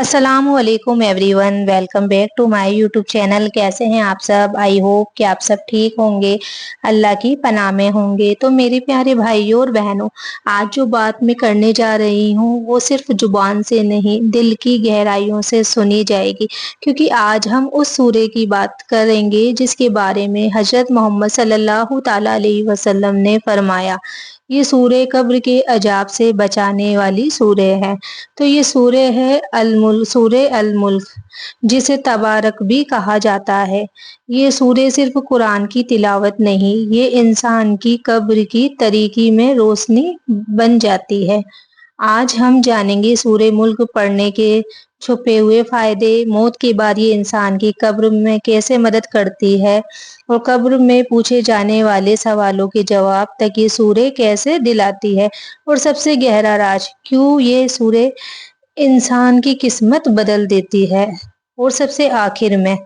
अस्सलाम वालेकुम everyone, welcome back to my YouTube channel. कैसे हैं आप सब? आई होप कि आप सब ठीक होंगे, अल्लाह की पनाह में होंगे। तो मेरे प्यारे भाइयों और बहनों, आज जो बात मैं करने जा रही हूँ वो सिर्फ जुबान से नहीं, दिल की गहराइयों से सुनी जाएगी, क्योंकि आज हम उस सूरे की बात करेंगे जिसके बारे में हजरत मोहम्मद सल्लल्लाहु ताला अलैहि वसल्लम ने फरमाया। ये सूरे कब्र के अजाब से बचाने वाली सूरे है। तो ये सूरे है सूरे अल मुल्क, जिसे तबारक भी कहा जाता है। ये सूरे सिर्फ कुरान की तिलावत नहीं, ये इंसान की कब्र की तरीकी में रोशनी बन जाती है। आज हम जानेंगे सूरे मुल्क पढ़ने के छुपे हुए फायदे, मौत के बाद ये इंसान की कब्र में कैसे मदद करती है, और कब्र में पूछे जाने वाले सवालों के जवाब तक ये सूरे कैसे दिलाती है, और सबसे गहरा राज, क्यों ये सूरे इंसान की किस्मत बदल देती है। और सबसे आखिर में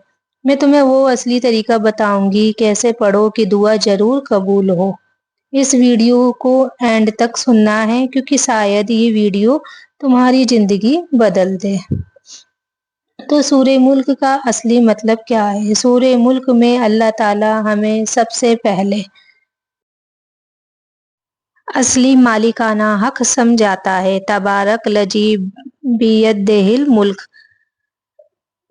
मैं तुम्हें वो असली तरीका बताऊंगी कैसे पढ़ो कि दुआ जरूर कबूल हो। इस वीडियो को एंड तक सुनना है, क्योंकि शायद ये वीडियो तुम्हारी जिंदगी बदल दे। तो सूरे मुल्क का असली मतलब क्या है? सूरे मुल्क में अल्लाह ताला हमें सबसे पहले असली मालिकाना हक समझाता है। तबारक लजी बियदिहिल मुल्क,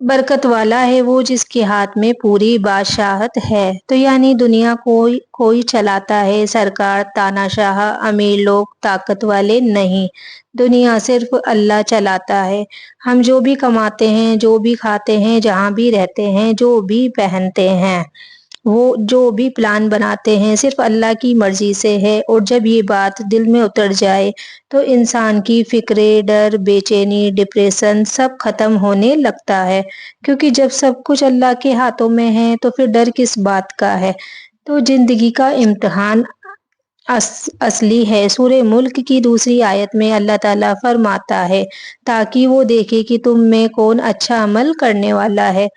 बरकत वाला है वो जिसके हाथ में पूरी बादशाहत है। तो यानी दुनिया कोई कोई चलाता है, सरकार, तानाशाह, अमीर लोग, ताकत वाले नहीं। दुनिया सिर्फ अल्लाह चलाता है। हम जो भी कमाते हैं, जो भी खाते हैं, जहाँ भी रहते हैं, जो भी पहनते हैं, वो जो भी प्लान बनाते हैं, सिर्फ अल्लाह की मर्जी से है। और जब ये बात दिल में उतर जाए तो इंसान की फिक्रे, डर, बेचैनी, डिप्रेशन सब खत्म होने लगता है, क्योंकि जब सब कुछ अल्लाह के हाथों में है तो फिर डर किस बात का है। तो जिंदगी का इम्तिहान असली है। सूरे मुल्क की दूसरी आयत में अल्लाह ताला फरमाता है, ताकि वो देखे कि तुम में कौन अच्छा अमल करने वाला है।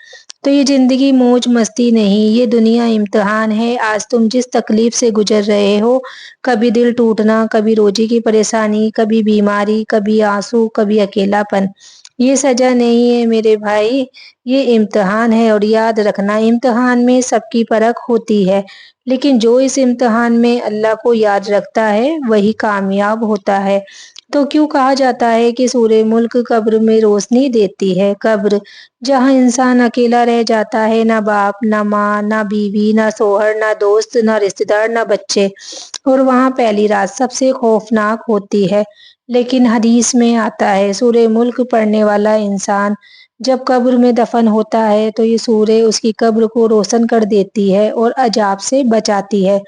तो ये जिंदगी मौज मस्ती नहीं, ये दुनिया इम्तिहान है। आज तुम जिस तकलीफ से गुजर रहे हो, कभी दिल टूटना, कभी रोजी की परेशानी, कभी बीमारी, कभी आंसू, कभी अकेलापन, ये सजा नहीं है मेरे भाई, ये इम्तिहान है। और याद रखना, इम्तिहान में सबकी परख होती है, लेकिन जो इस इम्तिहान में अल्लाह को याद रखता है वही कामयाब होता है। तो क्यों कहा जाता है कि सूरे मुल्क कब्र में रोशनी देती है? कब्र, जहाँ इंसान अकेला रह जाता है, ना बाप, ना माँ, ना बीवी, ना सोहर, ना दोस्त, ना रिश्तेदार, ना बच्चे, और वहाँ पहली रात सबसे खौफनाक होती है। लेकिन हदीस में आता है, सूरे मुल्क पढ़ने वाला इंसान जब कब्र में दफन होता है तो ये सूरे उसकी कब्र को रोशन कर देती है और अजाब से बचाती है।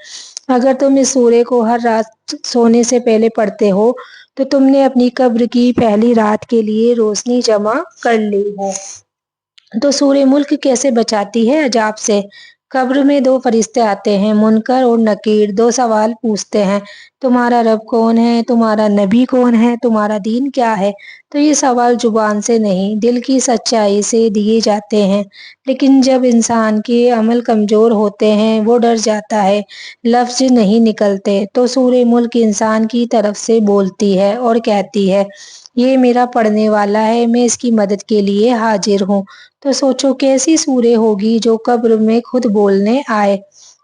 अगर तुम इस सूरे को हर रात सोने से पहले पढ़ते हो तो तुमने अपनी कब्र की पहली रात के लिए रोशनी जमा कर ली है। तो सूरे मुल्क कैसे बचाती है अजाब से? कब्र में दो फरिश्ते आते हैं, मुनकर और नकीर। दो सवाल पूछते हैं, तुम्हारा रब कौन है, तुम्हारा नबी कौन है, तुम्हारा दीन क्या है? तो ये सवाल जुबान से नहीं, दिल की सच्चाई से दिए जाते हैं। लेकिन जब इंसान के अमल कमजोर होते हैं, वो डर जाता है, लफ्ज नहीं निकलते, तो सूरे मुल्क इंसान की तरफ से बोलती है और कहती है, ये मेरा पढ़ने वाला है, मैं इसकी मदद के लिए हाजिर हूँ। तो सोचो कैसी सूरे होगी जो कब्र में खुद बोलने आए।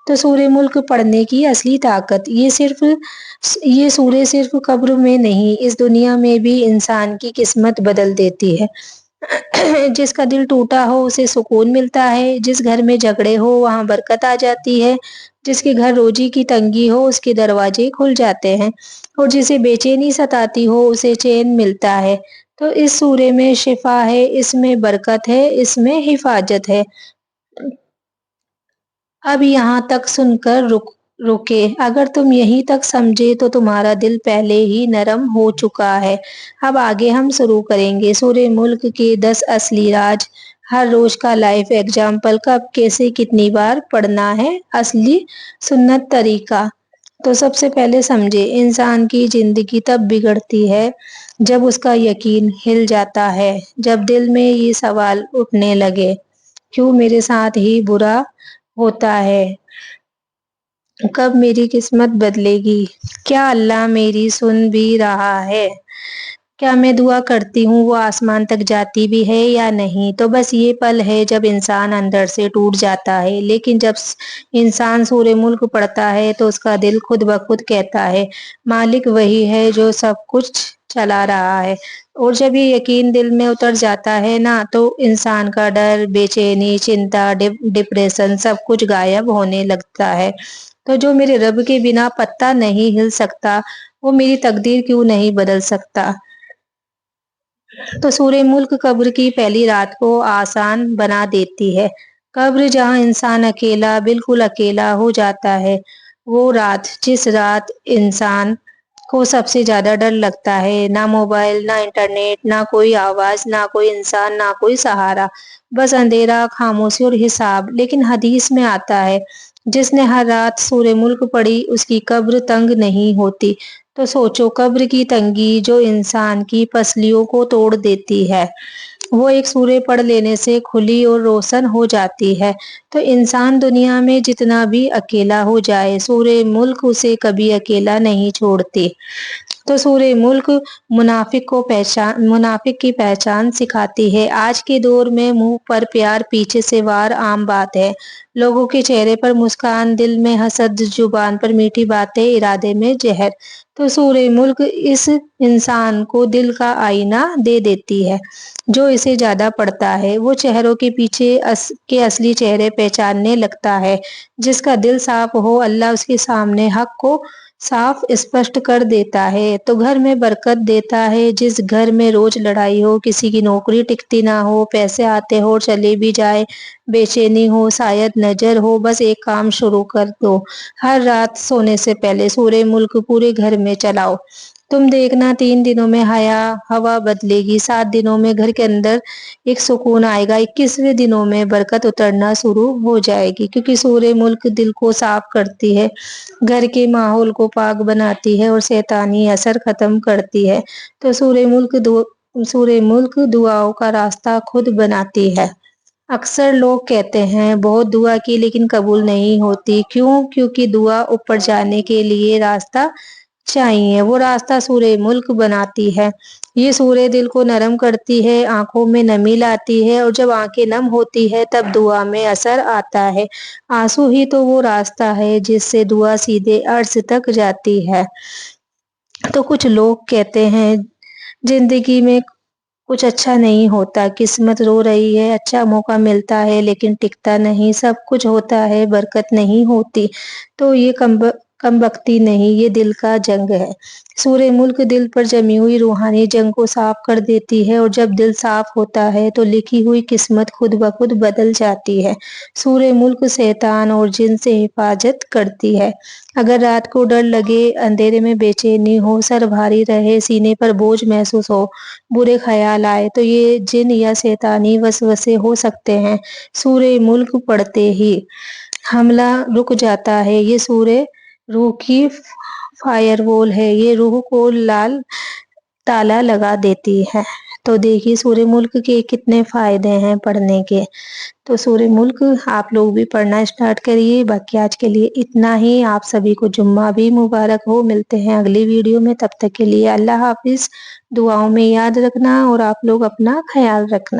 तो सूरे मुल्क पढ़ने की असली ताकत, ये सूरे सिर्फ कब्र में नहीं, इस दुनिया में भी इंसान की किस्मत बदल देती है। जिसका दिल टूटा हो उसे सुकून मिलता है, जिस घर में झगड़े हो वहां बरकत आ जाती है, जिसके घर रोजी की तंगी हो उसके दरवाजे खुल जाते हैं, और जिसे बेचैनी सताती हो उसे चैन मिलता है। तो इस सूरे में शिफा है, इसमें बरकत है, इसमें हिफाजत है। अब यहाँ तक सुनकर रुके, अगर तुम यहीं तक समझे तो तुम्हारा दिल पहले ही नरम हो चुका है। अब आगे हम शुरू करेंगे सूरे मुल्क के 10 असली राज, हर रोज का लाइफ एग्जाम्पल, कब, कैसे, कितनी बार पढ़ना है, असली सुन्नत तरीका। तो सबसे पहले समझे, इंसान की जिंदगी तब बिगड़ती है जब उसका यकीन हिल जाता है, जब दिल में ये सवाल उठने लगे, क्यों मेरे साथ ही बुरा होता है, कब मेरी किस्मत बदलेगी, क्या अल्लाह मेरी सुन भी रहा है, क्या मैं दुआ करती हूँ वो आसमान तक जाती भी है या नहीं? तो बस ये पल है जब इंसान अंदर से टूट जाता है। लेकिन जब इंसान सूरे मुल्क पढ़ता है तो उसका दिल खुद ब खुद कहता है, मालिक वही है जो सब कुछ चला रहा है। और जब ये यकीन दिल में उतर जाता है ना, तो इंसान का डर, बेचैनी, चिंता, डिप्रेशन सब कुछ गायब होने लगता है। तो जो मेरे रब के बिना पत्ता नहीं हिल सकता, वो मेरी तकदीर क्यों नहीं बदल सकता? तो सूरे मुल्क कब्र की पहली रात को आसान बना देती है। कब्र जहाँ इंसान अकेला, बिल्कुल अकेला हो जाता है, वो रात जिस रात इंसान को सबसे ज्यादा डर लगता है। ना मोबाइल, ना इंटरनेट, ना कोई आवाज, ना कोई इंसान, ना कोई सहारा, बस अंधेरा, खामोशी और हिसाब। लेकिन हदीस में आता है, जिसने हर रात सूरे मुल्क पढ़ी उसकी कब्र तंग नहीं होती। तो सोचो, कब्र की तंगी जो इंसान की पसलियों को तोड़ देती है, वो एक सूरे पढ़ लेने से खुली और रोशन हो जाती है। तो इंसान दुनिया में जितना भी अकेला हो जाए, सूरे मुल्क उसे कभी अकेला नहीं छोड़ती। तो सूरे मुल्क मुनाफिक की पहचान सिखाती है। आज के दौर में मुंह पर प्यार, पीछे से वार आम बात है। लोगों के चेहरे पर मुस्कान, दिल में हसद, जुबान पर मीठी बातें, इरादे में जहर। तो सूरे मुल्क इस इंसान को दिल का आईना दे देती है। जो इसे ज्यादा पढ़ता है वो चेहरों के पीछे के असली चेहरे पहचानने लगता है। जिसका दिल साफ हो, अल्लाह उसके सामने हक को साफ स्पष्ट कर देता है। तो घर में बरकत देता है। जिस घर में रोज लड़ाई हो, किसी की नौकरी टिकती ना हो, पैसे आते हो और चले भी जाए, बेचैनी हो, शायद नजर हो, बस एक काम शुरू कर दो, हर रात सोने से पहले सूरे मुल्क पूरे घर में चलाओ। तुम देखना, 3 दिनों में हवा बदलेगी, 7 दिनों में घर के अंदर एक सुकून आएगा, 21वें दिनों में बरकत उतरना शुरू हो जाएगी। क्योंकि सूरे मुल्क दिल को साफ करती है, घर के माहौल को पाक बनाती है और शैतानी असर खत्म करती है। तो सूरे मुल्क दुआओं का रास्ता खुद बनाती है। अक्सर लोग कहते हैं बहुत दुआ की लेकिन कबूल नहीं होती। क्यों? क्योंकि दुआ ऊपर जाने के लिए रास्ता चाहिए। वो रास्ता सूरे मुल्क बनाती है। ये सूरे दिल को नरम करती है, आंखों में नमी लाती है, और जब आंखें नम होती है तब दुआ में असर आता है। आंसू ही तो वो रास्ता है जिससे दुआ सीधे अर्श तक जाती है। तो कुछ लोग कहते हैं जिंदगी में कुछ अच्छा नहीं होता, किस्मत रो रही है, अच्छा मौका मिलता है लेकिन टिकता नहीं, सब कुछ होता है बरकत नहीं होती। तो ये कम बख्ती नहीं, ये दिल का जंग है। सूरे मुल्क दिल पर जमी हुई रूहानी जंग को साफ कर देती है, और जब दिल साफ होता है तो लिखी हुई किस्मत खुद ब खुद बदल जाती है। सूरे मुल्क शैतान और जिन से हिफाजत करती है। अगर रात को डर लगे, अंधेरे में बेचैनी हो, सर भारी रहे, सीने पर बोझ महसूस हो, बुरे ख्याल आए, तो ये जिन या शैतानी वसवसे हो सकते हैं। सूरे मुल्क पढ़ते ही हमला रुक जाता है। ये सूरे रूह की फायरवॉल है, ये रूह को लाल ताला लगा देती है। तो देखिए सूर्य मुल्क के कितने फायदे हैं पढ़ने के। तो सूर्य मुल्क आप लोग भी पढ़ना स्टार्ट करिए। बाकी आज के लिए इतना ही। आप सभी को जुम्मा भी मुबारक हो। मिलते हैं अगली वीडियो में, तब तक के लिए अल्लाह हाफिज। दुआओं में याद रखना और आप लोग अपना ख्याल रखना।